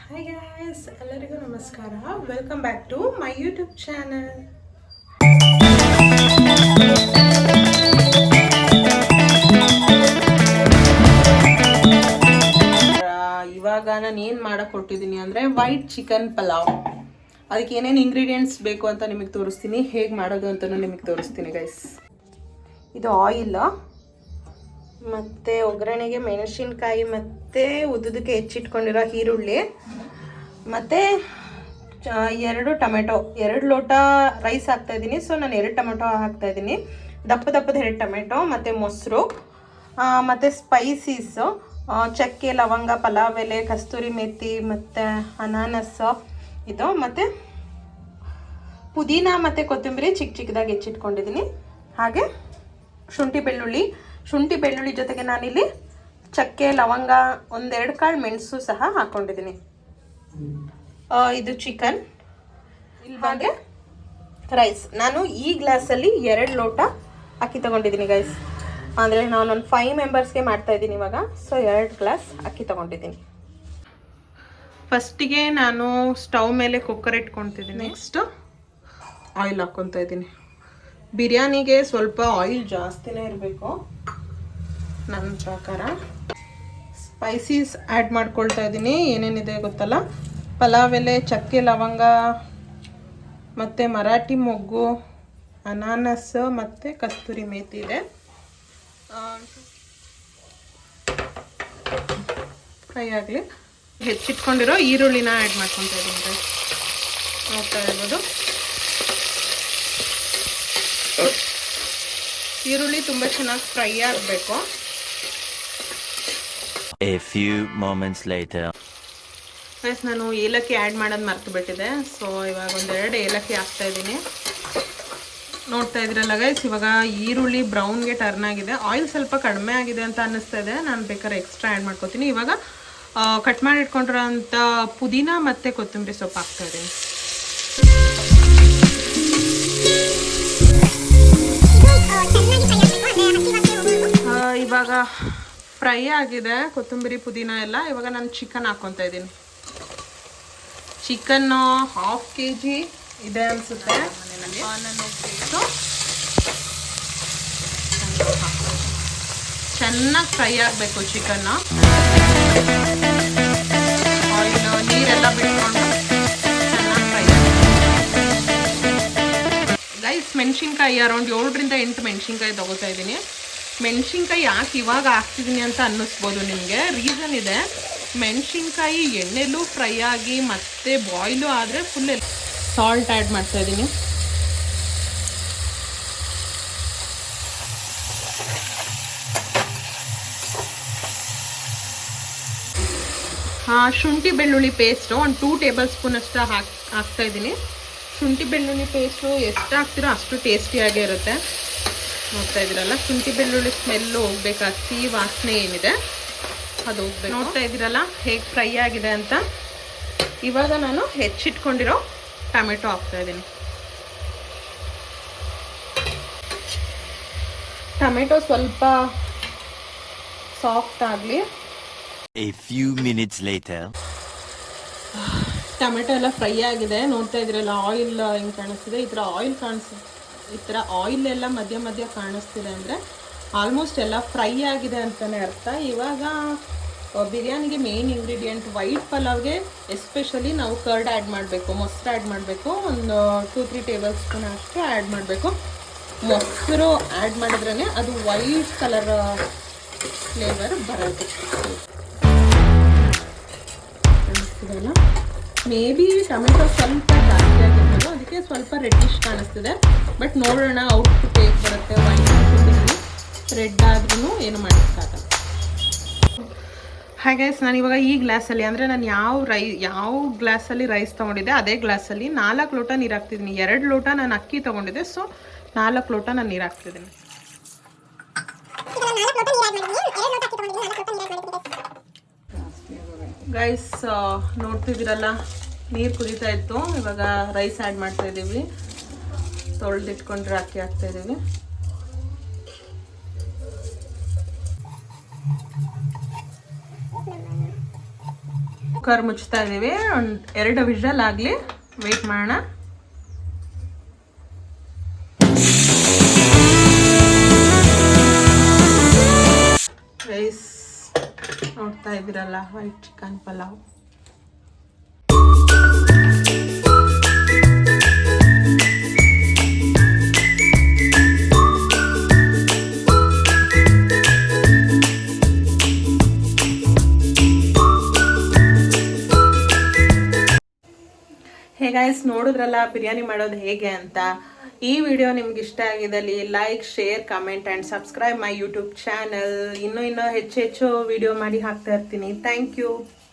Hi guys, ಎಲ್ಲರಿಗೂ ನಮಸ್ಕಾರ. Welcome back to my YouTube channel. ಇವಾಗ ನಾನು ಏನು ಮಾಡಕ್ಕೆ ಕೊಟ್ಟಿದ್ದೀನಿ ಅಂದರೆ ವೈಟ್ ಚಿಕನ್ ಪಲಾವ್. ಅದಕ್ಕೆ ಏನೇನು ಇಂಗ್ರೀಡಿಯೆಂಟ್ಸ್ ಬೇಕು ಅಂತ ನಿಮಗೆ ತೋರಿಸ್ತೀನಿ, ಹೇಗೆ ಮಾಡೋದು ಅಂತಲೂ ನಿಮಗೆ ತೋರಿಸ್ತೀನಿ ಗೈಸ್. ಇದು ಆಯಿಲ್, ಮತ್ತು ಒಗ್ಗರಣೆಗೆ ಮೆಣಸಿನ್ಕಾಯಿ ಮತ್ತು ಉದ್ದುದಕ್ಕೆ ಹೆಚ್ಚಿಟ್ಕೊಂಡಿರೋ ಈರುಳ್ಳಿ, ಮತ್ತು 2 ಟೊಮೆಟೊ. 2 ಲೋಟ ರೈಸ್ ಹಾಕ್ತಾಯಿದ್ದೀನಿ, ಸೊ ನಾನು 2 ಟೊಮೆಟೊ ಹಾಕ್ತಾಯಿದ್ದೀನಿ. ದಪ್ಪದ 2 ಟೊಮೆಟೊ, ಮತ್ತು ಮೊಸರು, ಮತ್ತು ಸ್ಪೈಸೀಸು, ಚಕ್ಕೆ, ಲವಂಗ, ಪಲಾವ್ ಎಲೆ, ಕಸ್ತೂರಿ ಮೆಥಿ, ಮತ್ತು ಅನಾನಸ್ ಇದು, ಮತ್ತು ಪುದೀನ ಮತ್ತು ಕೊತ್ತಂಬರಿ ಚಿಕ್ಕದಾಗಿ ಹೆಚ್ಚಿಟ್ಕೊಂಡಿದ್ದೀನಿ. ಹಾಗೆ ಶುಂಠಿ ಬೆಳ್ಳುಳ್ಳಿ ಜೊತೆಗೆ ನಾನಿಲ್ಲಿ ಚಕ್ಕೆ, ಲವಂಗ, 1-2 ಕಾಳು ಮೆಣಸು ಸಹ ಹಾಕ್ಕೊಂಡಿದ್ದೀನಿ. ಇದು ಚಿಕನ್. ಇಲ್ವಾಗೆ ರೈಸ್. ನಾನು ಈ ಗ್ಲಾಸಲ್ಲಿ 2 ಲೋಟ ಅಕ್ಕಿ ತೊಗೊಂಡಿದ್ದೀನಿ ಗೈಸ್. ಅಂದರೆ ನಾನೊಂದು 5 ಮೆಂಬರ್ಸ್ಗೆ ಮಾಡ್ತಾಯಿದ್ದೀನಿ ಇವಾಗ. ಸೊ 2 ಗ್ಲಾಸ್ ಅಕ್ಕಿ ತೊಗೊಂಡಿದ್ದೀನಿ. ಫಸ್ಟಿಗೆ ನಾನು ಸ್ಟವ್ ಮೇಲೆ ಕುಕ್ಕರ್ ಇಟ್ಕೊತಿದ್ದೀನಿ. ನೆಕ್ಸ್ಟು ಆಯಿಲ್ ಹಾಕ್ಕೊತಾ ಇದ್ದೀನಿ. ಬಿರಿಯಾನಿಗೆ ಸ್ವಲ್ಪ ಆಯಿಲ್ ಜಾಸ್ತಿನೇ ಇರಬೇಕು ನನ್ನ ಪ್ರಕಾರ. ಸ್ಪೈಸೀಸ್ ಆ್ಯಡ್ ಮಾಡ್ಕೊಳ್ತಾ ಇದ್ದೀನಿ. ಏನೇನಿದೆ ಗೊತ್ತಲ್ಲ, ಪಲಾವ್ ಎಲೆ, ಚಕ್ಕೆ, ಲವಂಗ, ಮತ್ತು ಮರಾಠಿ ಮೊಗ್ಗು, ಅನಾನಸ್ ಮತ್ತು ಕಸ್ತೂರಿ ಮೇಥಿ ಇದೆ. ಫ್ರೈ ಆಗಲಿ. ಹೆಚ್ಚಿಟ್ಕೊಂಡಿರೋ ಈರುಳ್ಳಿನ ಆ್ಯಡ್ ಮಾಡ್ಕೊತಾ ಇದ್ದೀನಿ. ನೋಡ್ತಾ ಇರ್ಬೋದು, ಈರುಳ್ಳಿ ತುಂಬ ಚೆನ್ನಾಗಿ ಫ್ರೈ ಆಗಬೇಕು. A few moments later. Guys, ನಾನು ಏಲಕ್ಕಿ ಆ್ಯಡ್ ಮಾಡೋದು ಮರ್ತು ಬಿಟ್ಟಿದೆ. ಸೊ ಇವಾಗ 1-2 ಏಲಕ್ಕಿ ಹಾಕ್ತಾ ಇದ್ದೀನಿ. ನೋಡ್ತಾ ಇದ್ರಲ್ಲ ಗೈಸ್, ಇವಾಗ ಈರುಳ್ಳಿ ಬ್ರೌನ್ಗೆ ಟರ್ನ್ ಆಗಿದೆ. ಆಯಿಲ್ ಸ್ವಲ್ಪ ಕಡಿಮೆ ಆಗಿದೆ ಅಂತ ಅನ್ನಿಸ್ತಾ ಇದೆ. ನಾನು ಬೇಕಾದ್ರೆ ಎಕ್ಸ್ಟ್ರಾ ಆ್ಯಡ್ ಮಾಡ್ಕೊತೀನಿ. ಇವಾಗ ಕಟ್ ಮಾಡಿ ಇಟ್ಕೊಂಡಿರೋ ಅಂಥ ಪುದೀನ ಮತ್ತು ಕೊತ್ತಂಬರಿ ಸೊಪ್ಪು ಹಾಕ್ತಾ ಇದ್ದೀನಿ. ಇವಾಗ ಫ್ರೈ ಆಗಿದೆ ಕೊತ್ತಂಬರಿ ಪುದೀನ ಎಲ್ಲ. ಇವಾಗ ನಾನು ಚಿಕನ್ ಹಾಕ್ಕೊತಾ ಇದ್ದೀನಿ. ಚಿಕನ್ನು 1/2 kg ಇದೆ ಅನಿಸುತ್ತೆ. ನಾನು ಚೆನ್ನಾಗಿ ಫ್ರೈ ಆಗಬೇಕು ಚಿಕನ್ನು. ಆಯಿಲ್ ನೀರೆಲ್ಲ ಬಿಟ್ಕೊಂಡು ಚೆನ್ನಾಗಿ ಫ್ರೈ ಆಗಬೇಕು ಗೈಸ್. ಮೆಣಸಿನ್ಕಾಯಿ ಅರೌಂಡ್ 7-8 ಮೆಣಸಿನ್ಕಾಯಿ ತೊಗೋತಾ ಇದ್ದೀನಿ. ಮೆಣಸಿನ್ಕಾಯಿ ಯಾಕೆ ಇವಾಗ ಹಾಕ್ತಿದ್ದೀನಿ ಅಂತ ಅನ್ನಿಸ್ಬೋದು ನಿಮಗೆ. ರೀಸನ್ ಇದೆ. ಮೆಣಸಿನ್ಕಾಯಿ ಎಣ್ಣೆಲೂ ಫ್ರೈ ಆಗಿ ಮತ್ತೆ ಬಾಯ್ಲು ಆದರೆ ಫುಲ್ ಸಾಲ್ಟ್ ಆ್ಯಡ್ ಮಾಡ್ತಾಯಿದ್ದೀನಿ. ಶುಂಠಿ ಬೆಳ್ಳುಳ್ಳಿ ಪೇಸ್ಟು ಒಂದು 2 ಟೇಬಲ್ ಸ್ಪೂನ್ ಅಷ್ಟು ಹಾಕ್ತಾಯಿದ್ದೀನಿ. ಶುಂಠಿ ಬೆಳ್ಳುಳ್ಳಿ ಪೇಸ್ಟು ಎಷ್ಟು ಹಾಕ್ತಿರೋ ಅಷ್ಟು ಟೇಸ್ಟಿಯಾಗೇ ಇರುತ್ತೆ. ನೋಡ್ತಾ ಇದ್ದೀರಲ್ಲ, ಶುಂಠಿ ಬೆಳ್ಳುಳ್ಳಿ ಸ್ಮೆಲ್ಲು ಹೋಗ್ಬೇಕು, ಹಸಿ ವಾಸನೆ ಏನಿದೆ ಅದು ಹೋಗ್ಬೇಕು. ನೋಡ್ತಾ ಇದ್ದೀರಲ್ಲ ಹೇಗೆ ಫ್ರೈ ಆಗಿದೆ ಅಂತ. ಇವಾಗ ನಾನು ಹೆಚ್ಚಿಟ್ಕೊಂಡಿರೋ ಟೊಮೆಟೊ ಹಾಕ್ತಾ ಇದ್ದೀನಿ. ಟೊಮೆಟೊ ಸ್ವಲ್ಪ ಸಾಫ್ಟ್ ಆಗಲಿ. A few minutes later. Tomato ಎಲ್ಲ ಫ್ರೈ ಆಗಿದೆ. ನೋಡ್ತಾ ಇದ್ದೀರಲ್ಲ ಆಯಿಲ್ ಹೆಂಗೆ ಕಾಣಿಸ್ತಿದೆ. ಈ ಥರ ಆಯಿಲ್ ಎಲ್ಲ ಮಧ್ಯ ಕಾಣಿಸ್ತಿದೆ ಅಂದರೆ ಆಲ್ಮೋಸ್ಟ್ ಎಲ್ಲ ಫ್ರೈ ಆಗಿದೆ ಅಂತಲೇ ಅರ್ಥ. ಇವಾಗ ಬಿರಿಯಾನಿಗೆ ಮೇನ್ ಇಂಗ್ರೀಡಿಯೆಂಟ್ ವೈಟ್ ಪಲಾವ್ಗೆ ಎಸ್ಪೆಷಲಿ ನಾವು ಕರ್ಡ್ ಆ್ಯಡ್ ಮಾಡಬೇಕು, ಮೊಸರು ಆ್ಯಡ್ ಮಾಡಬೇಕು. ಒಂದು 2-3 ಟೇಬಲ್ ಸ್ಪೂನ್ ಅಷ್ಟು ಆ್ಯಡ್ ಮಾಡಬೇಕು. ಮೊಸರು ಆ್ಯಡ್ ಮಾಡಿದ್ರೇ ಅದು ವೈಟ್ ಕಲರ್ ಫ್ಲೇವರ್ ಬರುತ್ತೆ. ಕಾಣಿಸ್ತಿದೆಯಲ್ಲ, ಮೇ ಬಿ ಟೊಮೆಟೊ ಸ್ವಲ್ಪ ಜಾಸ್ತಿ ಆಗಿರ್ಬೋದು, ಅದಕ್ಕೆ ಸ್ವಲ್ಪ ರೆಡ್ಡಿಶ್ ಕಾಣಿಸ್ತಿದೆ. ಬಟ್ ನೋಡೋಣ ಔಟ್ಪುಟ್ ಹೇಗೆ ಬರುತ್ತೆ. ವೈಟ್ ರೆಡ್ ಆದ್ರೂ ಏನು ಮಾಡೋಕ್ಕಾಗಲ್ಲ. ಹಾಗೆ ನಾನು ಇವಾಗ ಈ ಗ್ಲಾಸಲ್ಲಿ, ಅಂದರೆ ನಾನು ಯಾವ ಗ್ಲಾಸಲ್ಲಿ ರೈಸ್ ತೊಗೊಂಡಿದ್ದೆ ಅದೇ ಗ್ಲಾಸಲ್ಲಿ 4 ಲೋಟ ನೀರು ಹಾಕ್ತಿದ್ದೀನಿ. 2 ಲೋಟ ನಾನು ಅಕ್ಕಿ ತೊಗೊಂಡಿದ್ದೆ, ಸೊ 4 ಲೋಟ ನಾನು ನೀರು ಹಾಕ್ತಿದ್ದೀನಿ. ಗೈಸ್, ನೋಡ್ತಿದ್ದೀರಲ್ಲ ನೀರು ಕುದೀತಾ ಇತ್ತು. ಇವಾಗ ರೈಸ್ ಆ್ಯಡ್ ಮಾಡ್ತಾಯಿದ್ದೀವಿ. ತೊಳೆದಿಟ್ಕೊಂಡ್ರೆ ಅಕ್ಕಿ ಹಾಕ್ತಾಯಿದ್ದೀವಿ. ಕುಕ್ಕರ್ ಮುಚ್ತಾ ಇದ್ದೀವಿ. ಒಂದು 2 ವಿಷಲ್ ಆಗಲಿ, ವೆಯ್ಟ್ ಮಾಡೋಣ. ರೈಸ್ ನೋಡ್ತಾ ಇದ್ದೀರಲ್ಲ, white chicken pulao. Hey guys, ನೋಡಿದ್ರಲ್ಲ ಬಿರಿಯಾನಿ ಮಾಡೋದು ಹೇಗೆ ಅಂತ. ಈ ವಿಡಿಯೋ ನಿಮ್ಗೆ ಇಷ್ಟ ಆಗಿದ್ದಲ್ಲಿ like, share, comment and subscribe my YouTube channel. ಇನ್ನೂ ಹೆಚ್ಚು ವಿಡಿಯೋ ಮಾಡಿ ಹಾಕ್ತಾ ಇರ್ತೀನಿ. Thank you.